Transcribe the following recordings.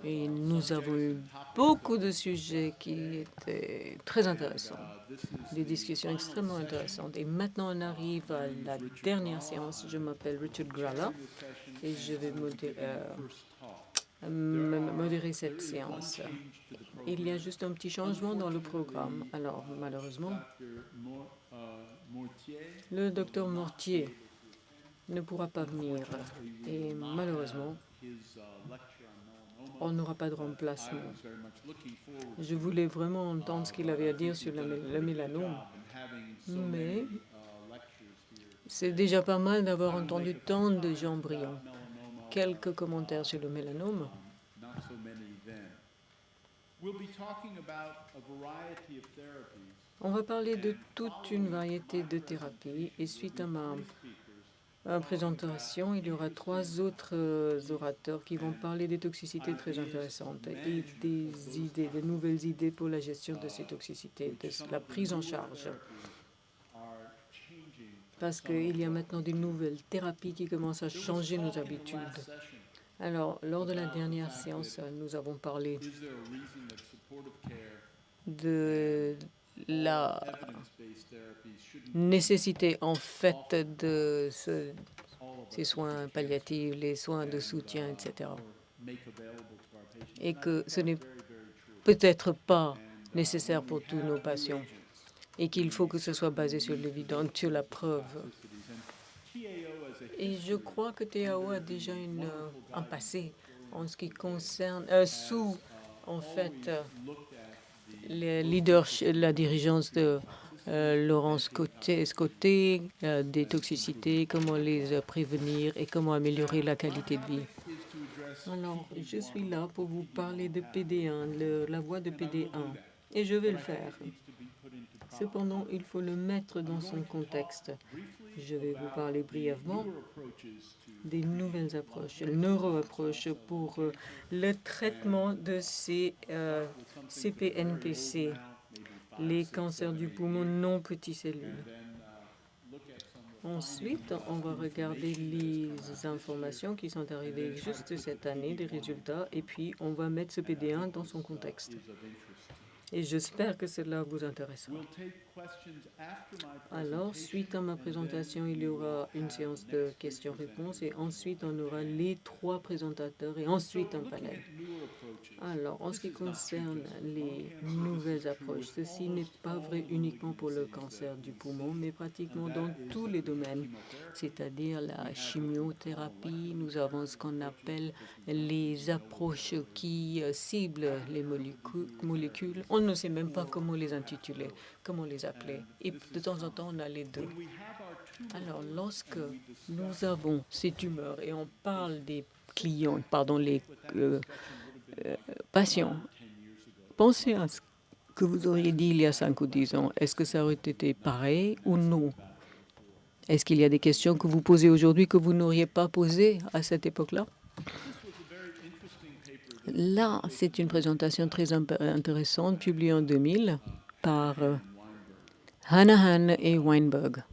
Et nous avons eu beaucoup de sujets qui étaient très intéressants, des discussions extrêmement intéressantes. Et maintenant, on arrive à la dernière séance. Je m'appelle Richard Gralla et je vais modérer cette séance. Il y a juste un petit changement dans le programme. Alors, malheureusement, le docteur Mortier ne pourra pas venir. Et malheureusement, on n'aura pas de remplacement. Je voulais vraiment entendre ce qu'il avait à dire sur le mélanome, mais c'est déjà pas mal d'avoir entendu tant de gens brillants. Quelques commentaires sur le mélanome. On va parler de toute une variété de thérapies et suite à ma présentation, il y aura 3 autres orateurs qui vont parler des toxicités très intéressantes et des idées, de nouvelles idées pour la gestion de ces toxicités, de la prise en charge. Parce qu'il y a maintenant des nouvelles thérapies qui commencent à changer nos habitudes. Alors, lors de la dernière séance, nous avons parlé de la nécessité, en fait, de ces soins palliatifs, les soins de soutien, etc. Et que ce n'est peut-être pas nécessaire pour tous nos patients et qu'il faut que ce soit basé sur l'évidence, sur la preuve. Et je crois que TAO a déjà un passé en ce qui concerne, en fait, les leadership, la dirigeance de Laurence Scotté, des toxicités, comment les prévenir et comment améliorer la qualité de vie. Alors, je suis là pour vous parler de PD1, la voie de PD1, et je vais le faire. Cependant, il faut le mettre dans son contexte. Je vais vous parler brièvement des nouvelles approches, neuroapproches pour le traitement de ces CPNPC, les cancers du poumon non petites-cellules. Ensuite, on va regarder les informations qui sont arrivées juste cette année, des résultats, et puis on va mettre ce PD1 dans son contexte. Et j'espère que cela vous intéressera. Alors, suite à ma présentation, il y aura une séance de questions-réponses et ensuite on aura les 3 présentateurs et ensuite un panel. Alors, en ce qui concerne les nouvelles approches, ceci n'est pas vrai uniquement pour le cancer du poumon, mais pratiquement dans tous les domaines, c'est-à-dire la chimiothérapie. Nous avons ce qu'on appelle les approches qui ciblent les molécules. On ne sait même pas comment les intituler, comment les appeler. Et de temps en temps, on a les deux. Alors, lorsque nous avons ces tumeurs et on parle des clients, les patients, pensez à ce que vous auriez dit il y a 5 ou 10 ans. Est-ce que ça aurait été pareil ou non? Est-ce qu'il y a des questions que vous posez aujourd'hui que vous n'auriez pas posées à cette époque-là? Là, c'est une présentation très intéressante publiée en 2000 par Hanahan et Weinberg.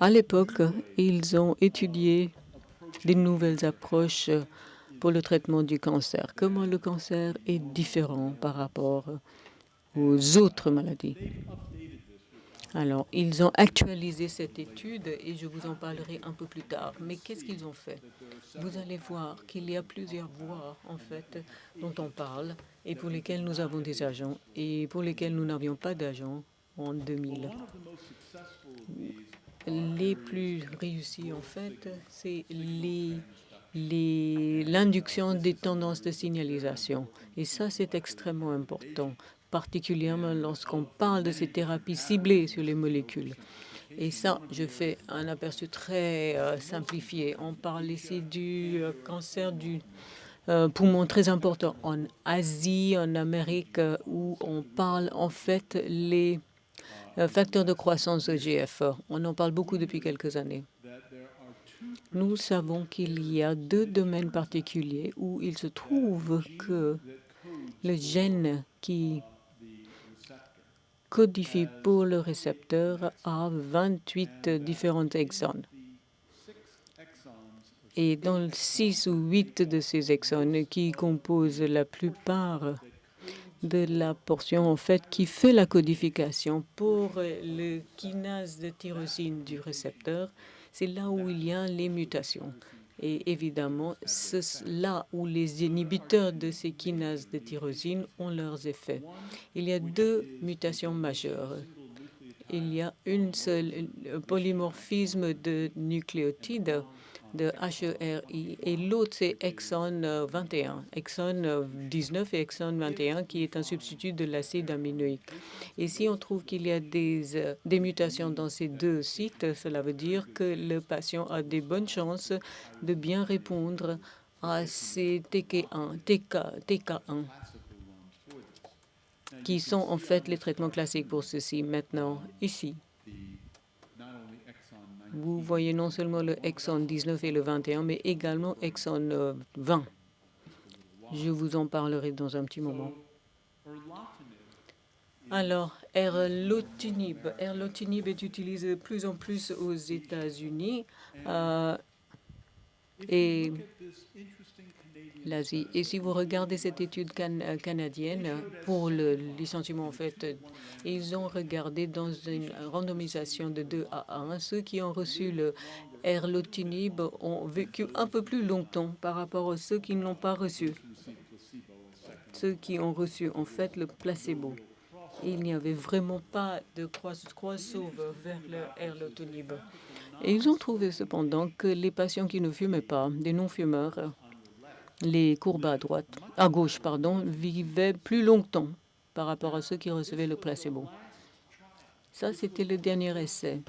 À l'époque, ils ont étudié des nouvelles approches pour le traitement du cancer. Comment le cancer est différent par rapport aux autres maladies. Alors, ils ont actualisé cette étude et je vous en parlerai un peu plus tard. Mais qu'est-ce qu'ils ont fait? Vous allez voir qu'il y a plusieurs voies, en fait, dont on parle et pour lesquelles nous avons des agents et pour lesquelles nous n'avions pas d'agents en 2000. Les plus réussis, en fait, c'est l'induction des tendances de signalisation. Et ça, c'est extrêmement important, particulièrement lorsqu'on parle de ces thérapies ciblées sur les molécules. Et ça, je fais un aperçu très simplifié. On parle ici du cancer du poumon très important en Asie, en Amérique, où on parle en fait les facteurs de croissance EGF. On en parle beaucoup depuis quelques années. Nous savons qu'il y a 2 domaines particuliers où il se trouve que le gène qui codifie pour le récepteur a 28 différents exones. Et dans 6 ou 8 de ces exons qui composent la plupart de la portion en fait qui fait la codification pour le kinase de tyrosine du récepteur, c'est là où il y a les mutations. Et évidemment, c'est là où les inhibiteurs de ces kinases de tyrosine ont leurs effets. Il y a deux mutations majeures. Il y a une seule polymorphisme de nucléotides de HERI et l'autre c'est exon 21, exon 19 et exon 21 qui est un substitut de l'acide aminoïque. Et si on trouve qu'il y a des mutations dans ces deux sites, cela veut dire que le patient a des bonnes chances de bien répondre à ces TK1 qui sont en fait les traitements classiques pour ceci. Maintenant, ici, vous voyez non seulement le exon 19 et le 21, mais également exon 20. Je vous en parlerai dans un petit moment. Alors, erlotinib. Erlotinib est utilisé de plus en plus aux États-Unis et l'Asie. Et si vous regardez cette étude canadienne pour le licenciement, en fait, ils ont regardé dans une randomisation de 2:1. Ceux qui ont reçu le erlotinib ont vécu un peu plus longtemps par rapport à ceux qui ne l'ont pas reçu. Ceux qui ont reçu, en fait, le placebo. Il n'y avait vraiment pas de crossover vers le erlotinib. Et ils ont trouvé cependant que les patients qui ne fumaient pas, des non-fumeurs, les courbes à gauche, vivaient plus longtemps par rapport à ceux qui recevaient le placebo. Ça, c'était le dernier essai.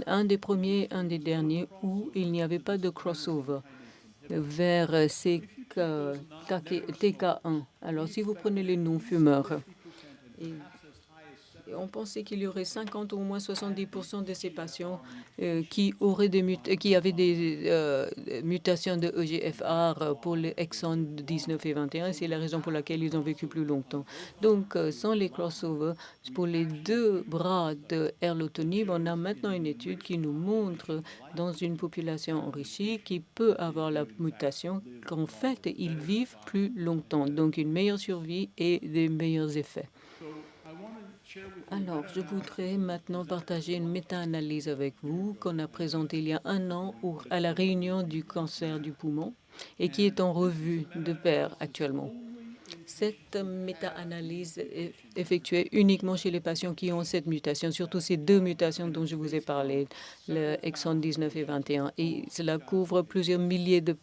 Un des premiers, un des derniers où il n'y avait pas de crossover vers ces TK1. Alors, si vous prenez les non-fumeurs, on pensait qu'il y aurait 50 ou au moins 70% de ces patients qui avaient des mutations de EGFR pour les exons 19 et 21. C'est la raison pour laquelle ils ont vécu plus longtemps. Donc, sans les crossovers, pour les deux bras de erlotinib, on a maintenant une étude qui nous montre dans une population enrichie qui peut avoir la mutation qu'en fait, ils vivent plus longtemps. Donc, une meilleure survie et des meilleurs effets. Alors, je voudrais maintenant partager une méta-analyse avec vous qu'on a présentée il y a un an à la réunion du cancer du poumon et qui est en revue de pair actuellement. Cette méta-analyse est effectuée uniquement chez les patients qui ont cette mutation, surtout ces deux mutations dont je vous ai parlé, le exon 19 et 21. Et cela couvre plusieurs milliers de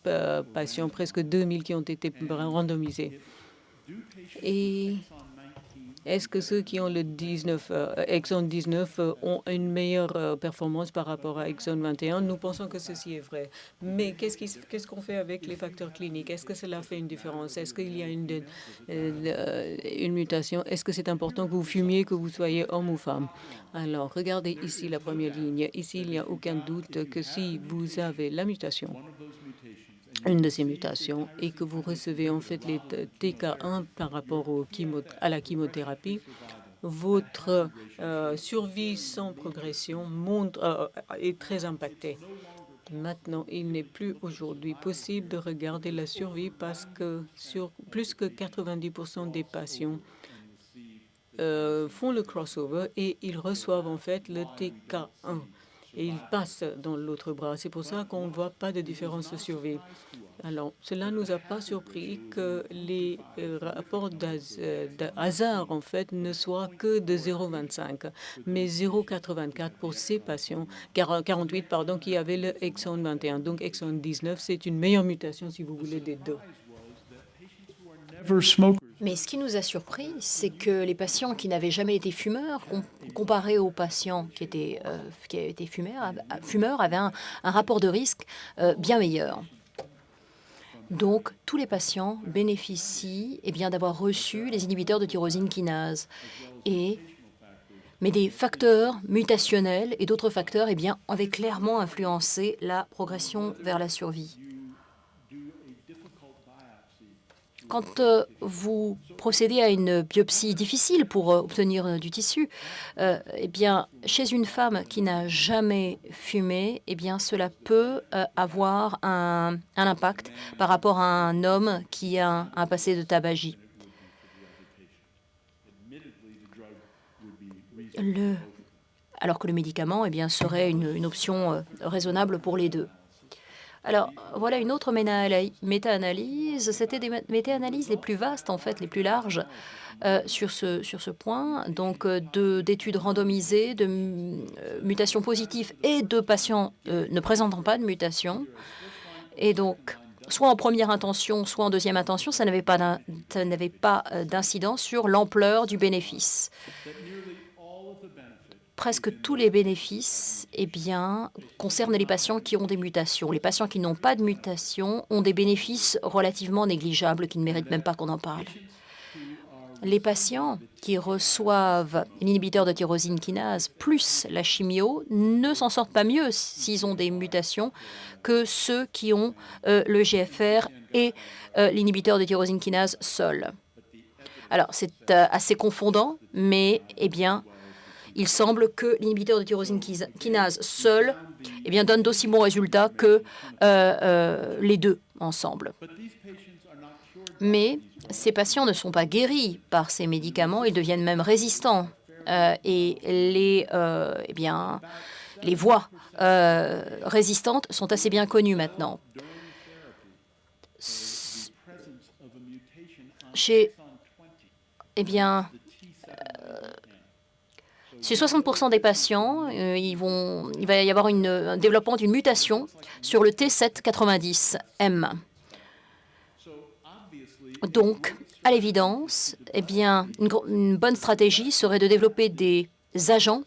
patients, presque 2000 qui ont été randomisés. Et est-ce que ceux qui ont le exon 19 ont une meilleure performance par rapport à exon 21? Nous pensons que ceci est vrai. Mais qu'est-ce qu'on fait avec les facteurs cliniques? Est-ce que cela fait une différence? Est-ce qu'il y a une mutation? Est-ce que c'est important que vous fumiez, que vous soyez homme ou femme? Alors, regardez ici la première ligne. Ici, il n'y a aucun doute que si vous avez la mutation, une de ces mutations, et que vous recevez en fait les TK1 par rapport à la chimiothérapie, votre survie sans progression est très impactée. Maintenant, il n'est plus aujourd'hui possible de regarder la survie parce que sur plus que 90% des patients font le crossover et ils reçoivent en fait le TK1 et ils passent dans l'autre bras. C'est pour ça qu'on ne voit pas de différence de survie. Alors, cela ne nous a pas surpris que les rapports de hasard, en fait, ne soient que de 0,25, mais 0,84 pour ces patients, 48, pardon, qui avaient le exon 21. Donc, exon 19, c'est une meilleure mutation, si vous voulez, des deux. Mais ce qui nous a surpris, c'est que les patients qui n'avaient jamais été fumeurs, comparés aux patients qui étaient fumeurs, avaient un rapport de risque bien meilleur. Donc, tous les patients bénéficient d'avoir reçu les inhibiteurs de tyrosine kinase. Mais des facteurs mutationnels et d'autres facteurs avaient clairement influencé la progression vers la survie. quand vous procédez à une biopsie difficile pour obtenir du tissu, eh bien, chez une femme qui n'a jamais fumé, eh bien, cela peut avoir un impact par rapport à un homme qui a un passé de tabagie. Alors que le médicament eh bien, serait une option raisonnable pour les deux. Alors, voilà une autre méta-analyse. C'était des méta-analyses les plus vastes, en fait, les plus larges sur ce point. Donc, d'études randomisées, de mutations positives et de patients ne présentant pas de mutation. Et donc, soit en première intention, soit en deuxième intention, ça n'avait pas d'incidence sur l'ampleur du bénéfice. Presque tous les bénéfices eh bien, concernent les patients qui ont des mutations. Les patients qui n'ont pas de mutation ont des bénéfices relativement négligeables qui ne méritent même pas qu'on en parle. Les patients qui reçoivent l'inhibiteur de tyrosine kinase plus la chimio ne s'en sortent pas mieux s'ils ont des mutations que ceux qui ont le GFR et l'inhibiteur de tyrosine kinase seul. Alors, c'est assez confondant, mais eh bien, il semble que l'inhibiteur de tyrosine kinase seul eh bien, donne d'aussi bons résultats que les deux ensemble. Mais ces patients ne sont pas guéris par ces médicaments, ils deviennent même résistants. Et eh bien, les voies résistantes sont assez bien connues maintenant. Eh bien, chez 60% des patients, il va y avoir un développement d'une mutation sur le T790M. Donc, à l'évidence, eh bien, une bonne stratégie serait de développer des agents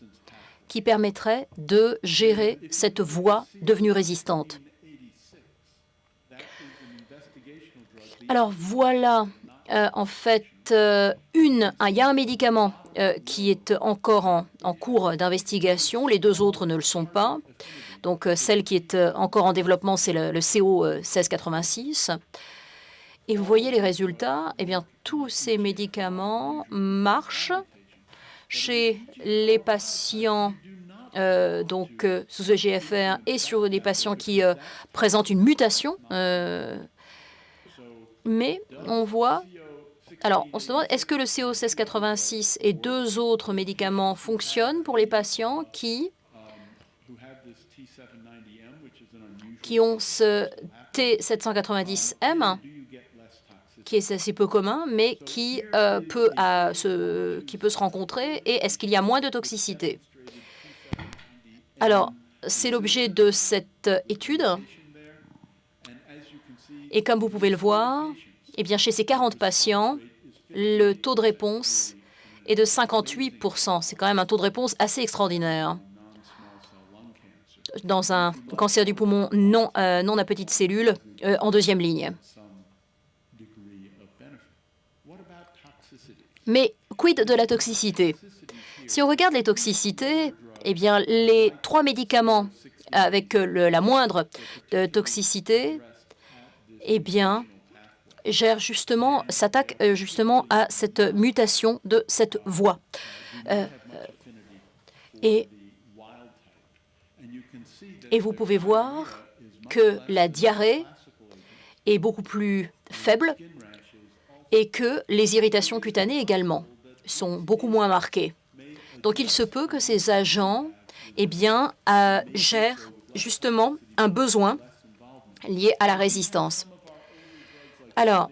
qui permettraient de gérer cette voie devenue résistante. Alors, voilà, en fait, il y a un médicament qui est encore en cours d'investigation. Les deux autres ne le sont pas. Donc, celle qui est encore en développement, c'est le CO 1686. Et vous voyez les résultats. Eh bien, tous ces médicaments marchent chez les patients sous EGFR et sur des patients qui présentent une mutation. Mais on voit. Alors, on se demande, est-ce que le CO 1686 et deux autres médicaments fonctionnent pour les patients qui ont ce T790M, qui est assez peu commun, mais qui peut se rencontrer, et est-ce qu'il y a moins de toxicité? Alors, c'est l'objet de cette étude. Et comme vous pouvez le voir, eh bien, chez ces 40 patients, le taux de réponse est de 58%. C'est quand même un taux de réponse assez extraordinaire. Dans un cancer du poumon non à petites cellules en deuxième ligne. Mais quid de la toxicité? Si on regarde les toxicités, eh bien, les 3 médicaments avec la moindre toxicité, eh bien, s'attaque justement à cette mutation de cette voie. Et vous pouvez voir que la diarrhée est beaucoup plus faible et que les irritations cutanées également sont beaucoup moins marquées. Donc, il se peut que ces agents eh bien, gèrent justement un besoin lié à la résistance. Alors,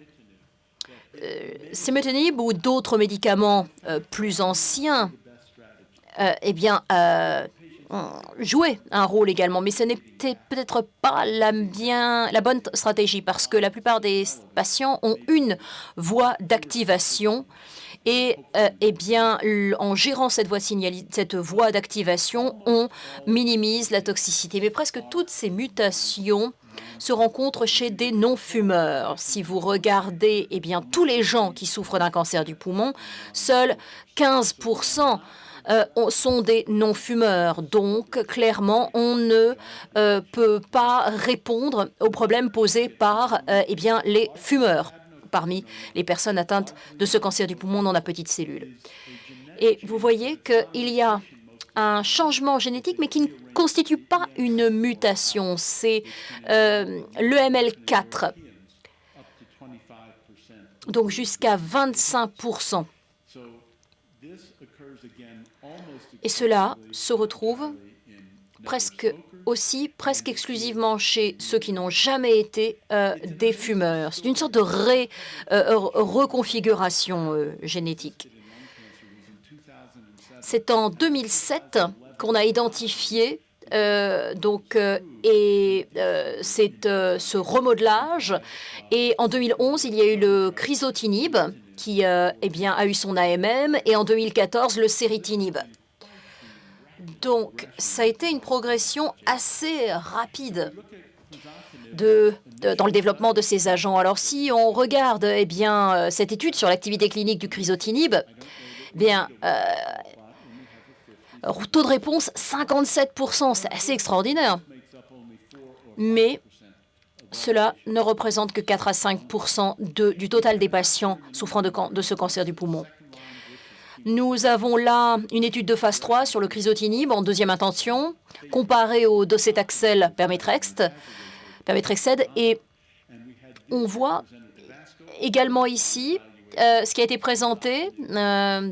Semetinib ou d'autres médicaments plus anciens eh bien, jouaient un rôle également, mais ce n'était peut-être pas la bonne stratégie parce que la plupart des patients ont une voie d'activation et eh bien, en gérant cette voie d'activation, on minimise la toxicité. Mais presque toutes ces mutations se rencontrent chez des non-fumeurs. Si vous regardez eh bien, tous les gens qui souffrent d'un cancer du poumon, seuls 15% sont des non-fumeurs. Donc, clairement, on ne peut pas répondre aux problèmes posés par eh bien, les fumeurs parmi les personnes atteintes de ce cancer du poumon non à petites cellules. Et vous voyez qu'il y a un changement génétique, mais qui ne constitue pas une mutation. C'est l'EML4, donc jusqu'à 25%. Et cela se retrouve presque exclusivement chez ceux qui n'ont jamais été des fumeurs. C'est une sorte de reconfiguration génétique. C'est en 2007 qu'on a identifié ce remodelage. Et en 2011, il y a eu le crizotinib qui a eu son AMM, et en 2014, le céritinib. Donc, ça a été une progression assez rapide dans le développement de ces agents. Alors, si on regarde cette étude sur l'activité clinique du crizotinib, taux de réponse 57%, c'est assez extraordinaire. Mais cela ne représente que 4 à 5% du total des patients souffrant de ce cancer du poumon. Nous avons là une étude de phase 3 sur le crizotinib en deuxième intention, comparée au docétaxel permétrexed, et on voit également ici ce qui a été présenté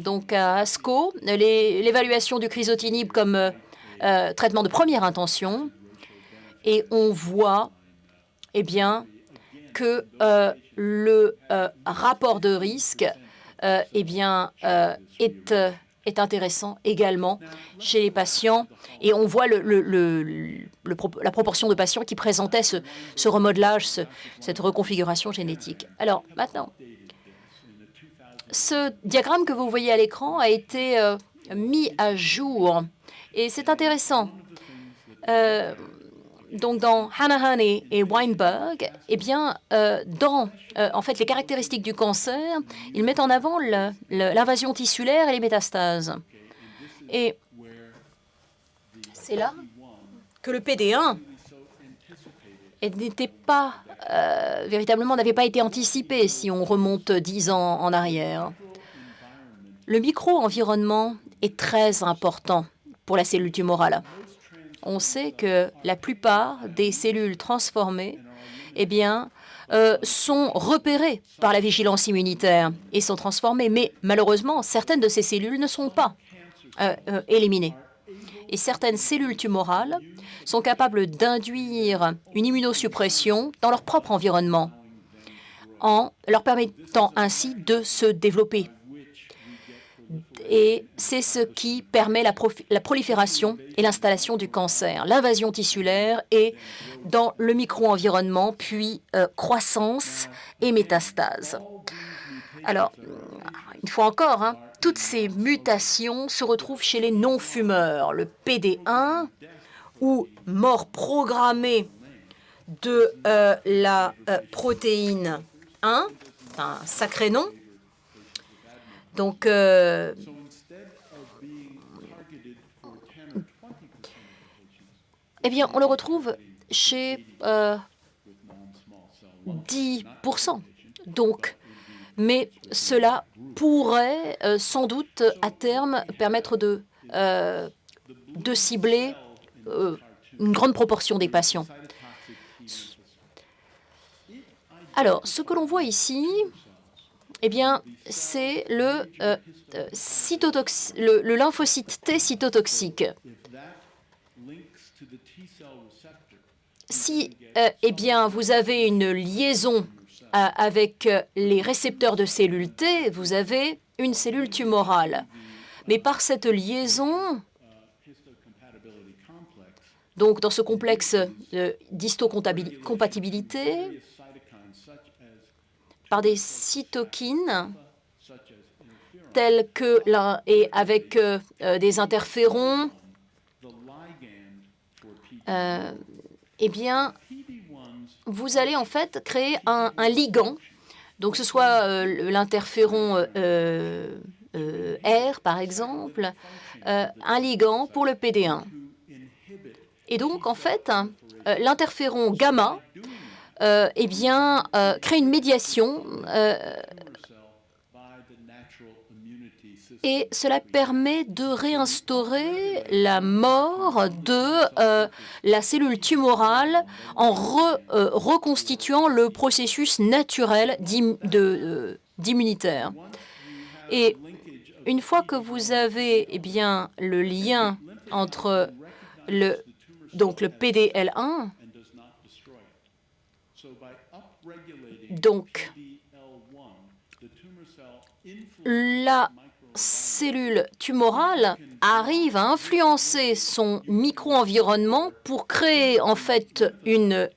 donc à ASCO, l'évaluation du crizotinib comme traitement de première intention, et on voit que le rapport de risque est intéressant également chez les patients, et on voit la proportion de patients qui présentaient ce remodelage, cette reconfiguration génétique. Alors maintenant, ce diagramme que vous voyez à l'écran a été mis à jour, et c'est intéressant. Donc, dans Hanahan et Weinberg, en fait, les caractéristiques du cancer, ils mettent en avant l'invasion tissulaire et les métastases. Et c'est là que le PD1 n'était pas véritablement, n'avait pas été anticipé si on remonte 10 ans en arrière. Le micro-environnement est très important pour la cellule tumorale. On sait que la plupart des cellules transformées sont repérées par la vigilance immunitaire et sont transformées. Mais malheureusement, certaines de ces cellules ne sont pas éliminées. Et certaines cellules tumorales sont capables d'induire une immunosuppression dans leur propre environnement, en leur permettant ainsi de se développer. Et c'est ce qui permet la prolifération et l'installation du cancer, l'invasion tissulaire et dans le micro-environnement, puis croissance et métastase. Alors, une fois encore, toutes ces mutations se retrouvent chez les non-fumeurs. Le PD1, ou mort programmée de la protéine 1, un sacré nom. Donc, on le retrouve chez 10%. Donc, mais cela pourrait sans doute à terme permettre de cibler une grande proportion des patients. Alors, ce que l'on voit ici, c'est le lymphocyte T cytotoxique. Si vous avez une liaison avec les récepteurs de cellules T, vous avez une cellule tumorale. Mais par cette liaison, donc dans ce complexe d'histocompatibilité, par des cytokines telles que avec des interférons, vous allez en fait créer un ligand, donc ce soit l'interféron R par exemple, un ligand pour le PD1. Et donc en fait, l'interféron gamma eh bien, crée une médiation et cela permet de réinstaurer la mort de la cellule tumorale en reconstituant le processus naturel d'immunitaire. Et une fois que vous avez eh bien, le lien entre le PDL1, donc la cellule tumorale arrive à influencer son micro-environnement pour créer en fait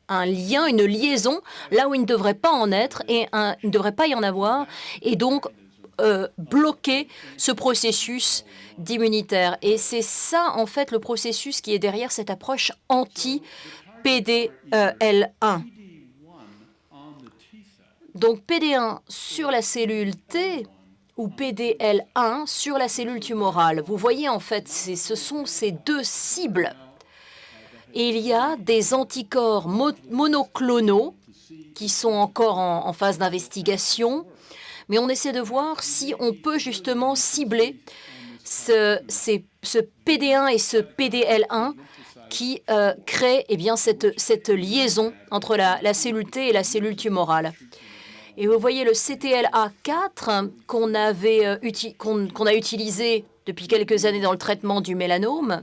un lien, une liaison, là où il ne devrait pas en être et il ne devrait pas y en avoir, et donc bloquer ce processus d'immunitaire. Et c'est ça en fait le processus qui est derrière cette approche anti-PDL1. Donc PD1 sur la cellule T ou PDL1 sur la cellule tumorale. Vous voyez, en fait, ce sont ces deux cibles. Et il y a des anticorps monoclonaux qui sont encore en phase d'investigation, mais on essaie de voir si on peut justement cibler ce PD1 et ce PDL1 qui créent eh bien, cette liaison entre la cellule T et la cellule tumorale. Et vous voyez le CTLA4 qu'on a utilisé depuis quelques années dans le traitement du mélanome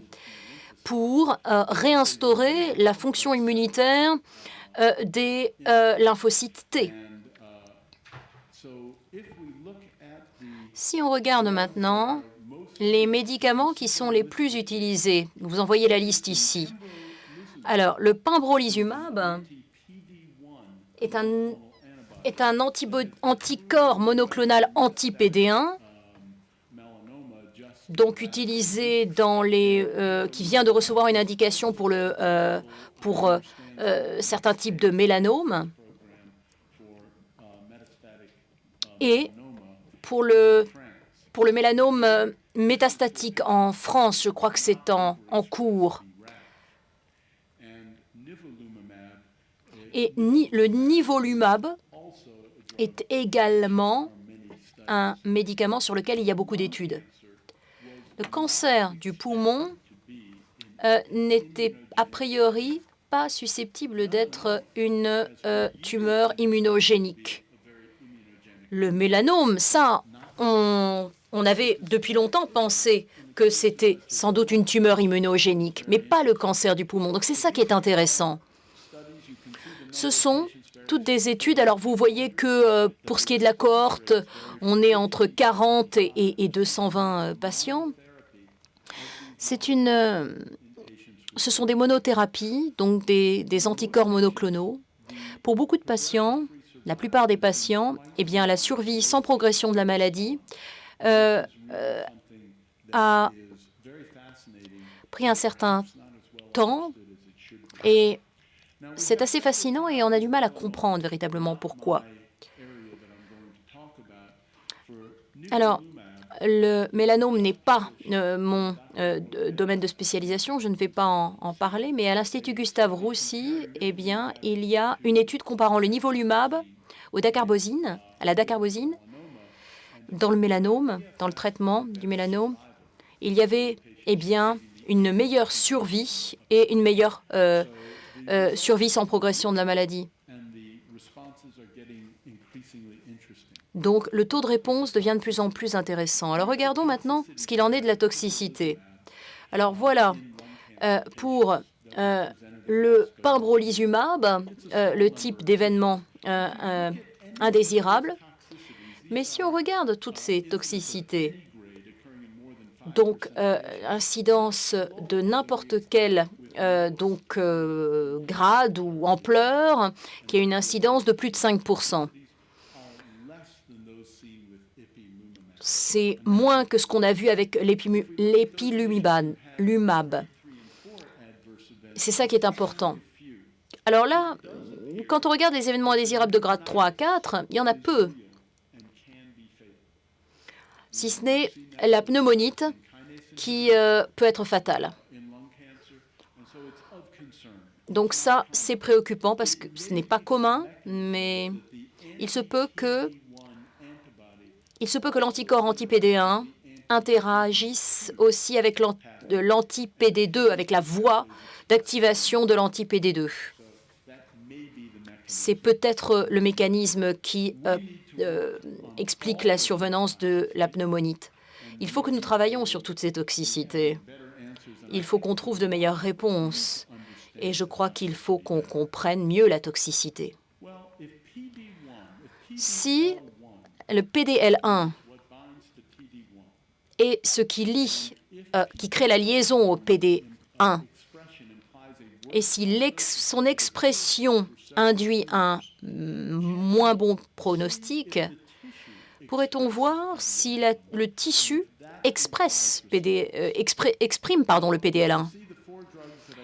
pour réinstaurer la fonction immunitaire des lymphocytes T. Si on regarde maintenant les médicaments qui sont les plus utilisés, vous en voyez la liste ici. Alors, le pembrolizumab est un anticorps monoclonal anti-PD1, donc utilisé qui vient de recevoir une indication pour certains types de mélanome. Et pour le mélanome métastatique en France, je crois que c'est en cours. Et le nivolumab est également un médicament sur lequel il y a beaucoup d'études. Le cancer du poumon n'était a priori pas susceptible d'être une tumeur immunogénique. Le mélanome, ça, on avait depuis longtemps pensé que c'était sans doute une tumeur immunogénique, mais pas le cancer du poumon. Donc c'est ça qui est intéressant. Ce sont toutes des études. Alors, vous voyez que pour ce qui est de la cohorte, on est entre 40 et 220 patients. Ce sont des monothérapies, donc des anticorps monoclonaux. Pour beaucoup de patients, la plupart des patients, eh bien, la survie sans progression de la maladie a pris un certain temps et c'est assez fascinant et on a du mal à comprendre véritablement pourquoi. Alors, le mélanome n'est pas mon domaine de spécialisation, je ne vais pas en parler, mais à l'Institut Gustave Roussy, eh bien, il y a une étude comparant le nivolumab à la dacarbosine, dans le mélanome, dans le traitement du mélanome. Il y avait eh bien, une meilleure survie et une meilleure survie sans progression de la maladie. Donc, le taux de réponse devient de plus en plus intéressant. Alors, regardons maintenant ce qu'il en est de la toxicité. Alors, voilà, pour le pembrolizumab, le type d'événement indésirable. Mais si on regarde toutes ces toxicités, donc incidence de n'importe quel grade ou ampleur, qui a une incidence de plus de 5%. C'est moins que ce qu'on a vu avec l'ipilimumab. C'est ça qui est important. Alors là, quand on regarde les événements indésirables de grade 3 à 4, il y en a peu. Si ce n'est la pneumonite qui peut être fatale. Donc ça, c'est préoccupant parce que ce n'est pas commun, mais il se peut que l'anticorps anti-PD1 interagisse aussi avec l'anti-PD2, avec la voie d'activation de l'anti-PD2. C'est peut-être le mécanisme qui explique la survenance de la pneumonite. Il faut que nous travaillions sur toutes ces toxicités. Il faut qu'on trouve de meilleures réponses. Et je crois qu'il faut qu'on comprenne mieux la toxicité. Si le PDL1 est ce qui crée la liaison au PD1, et si son expression induit un moins bon pronostic, pourrait-on voir si le tissu exprime le PDL1?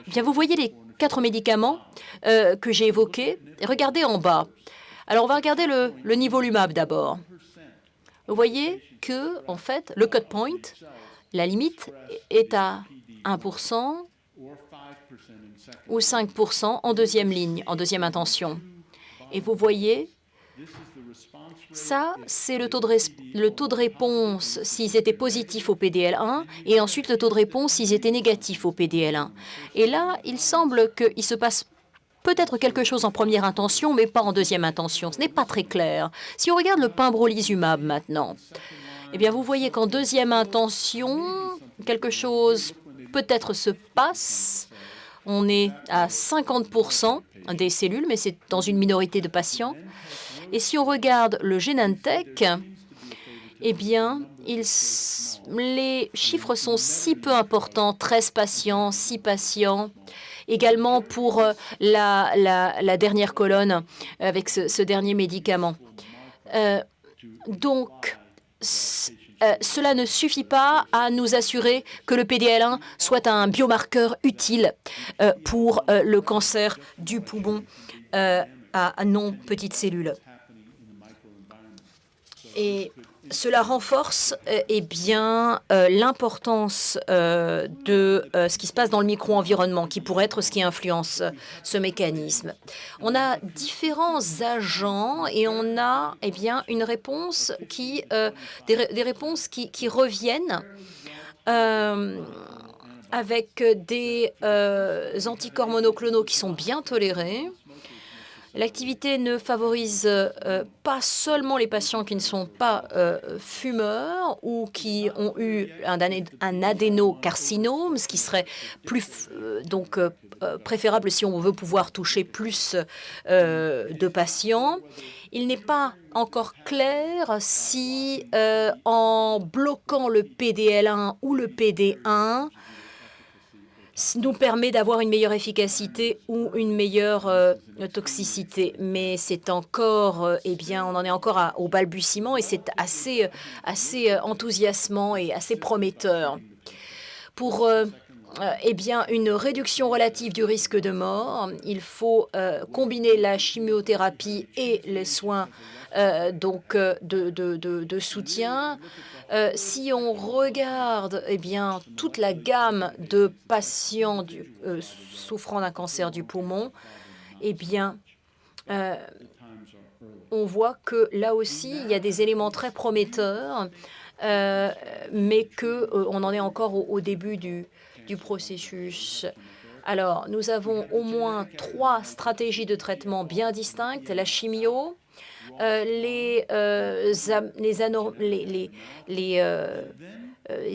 Bien, vous voyez les 4 médicaments que j'ai évoqués. Regardez en bas. Alors, on va regarder le nivolumab d'abord. Vous voyez que, en fait, le cut point, la limite, est à 1% ou 5% en deuxième ligne, en deuxième intention. Et vous voyez, ça, c'est le taux de réponse s'ils étaient positifs au PDL1 et ensuite le taux de réponse s'ils étaient négatifs au PDL1. Et là, il semble qu'il se passe peut-être quelque chose en première intention, mais pas en deuxième intention. Ce n'est pas très clair. Si on regarde le pembrolizumab maintenant, eh bien, vous voyez qu'en deuxième intention, quelque chose peut-être se passe. On est à 50% des cellules, mais c'est dans une minorité de patients. Et si on regarde le Genentech, eh bien, les chiffres sont si peu importants, 13 patients, 6 patients. Également pour la dernière colonne avec ce dernier médicament. Donc, cela ne suffit pas à nous assurer que le PDL1 soit un biomarqueur utile pour le cancer du poumon à non petites cellules. Et cela renforce l'importance de ce qui se passe dans le micro-environnement, qui pourrait être ce qui influence ce mécanisme. On a différents agents et on a une réponse des réponses qui reviennent avec des anticorps monoclonaux qui sont bien tolérés. L'activité ne favorise pas seulement les patients qui ne sont pas fumeurs ou qui ont eu un adénocarcinome, ce qui serait préférable si on veut pouvoir toucher plus de patients. Il n'est pas encore clair si en bloquant le PDL1 ou le PD1, nous permet d'avoir une meilleure efficacité ou une meilleure toxicité. Mais c'est encore, on en est encore au balbutiement et c'est assez enthousiasmant et assez prometteur. Pour une réduction relative du risque de mort, il faut combiner la chimiothérapie et les soins de soutien. Si on regarde toute la gamme de patients souffrant d'un cancer du poumon, on voit que là aussi, il y a des éléments très prometteurs, mais qu'on en est encore au début du processus. Alors, nous avons au moins 3 stratégies de traitement bien distinctes. La chimio, les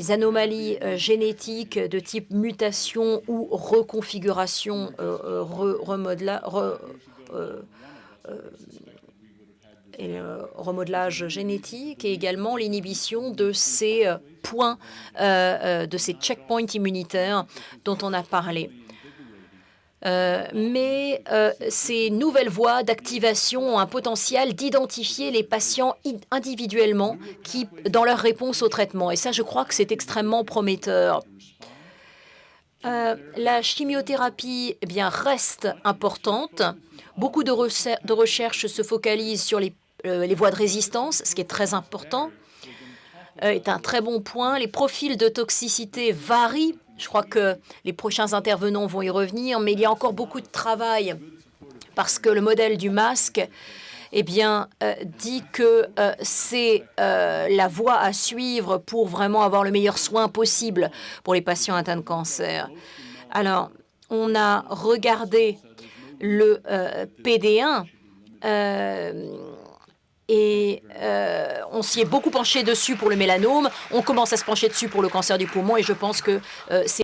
anomalies génétiques de type mutation ou reconfiguration, remodelage génétique et également l'inhibition de ces points, de ces checkpoints immunitaires dont on a parlé. Mais ces nouvelles voies d'activation ont un potentiel d'identifier les patients individuellement dans leur réponse au traitement. Et ça, je crois que c'est extrêmement prometteur. La chimiothérapie reste importante. Beaucoup de recherches se focalisent sur les voies de résistance, ce qui est très important, est un très bon point. Les profils de toxicité varient Je crois que les prochains intervenants vont y revenir, mais il y a encore beaucoup de travail parce que le modèle du masque dit que c'est la voie à suivre pour vraiment avoir le meilleur soin possible pour les patients atteints de cancer. Alors, on a regardé le PD1 on s'y est beaucoup penché dessus pour le mélanome. On commence à se pencher dessus pour le cancer du poumon et je pense que c'est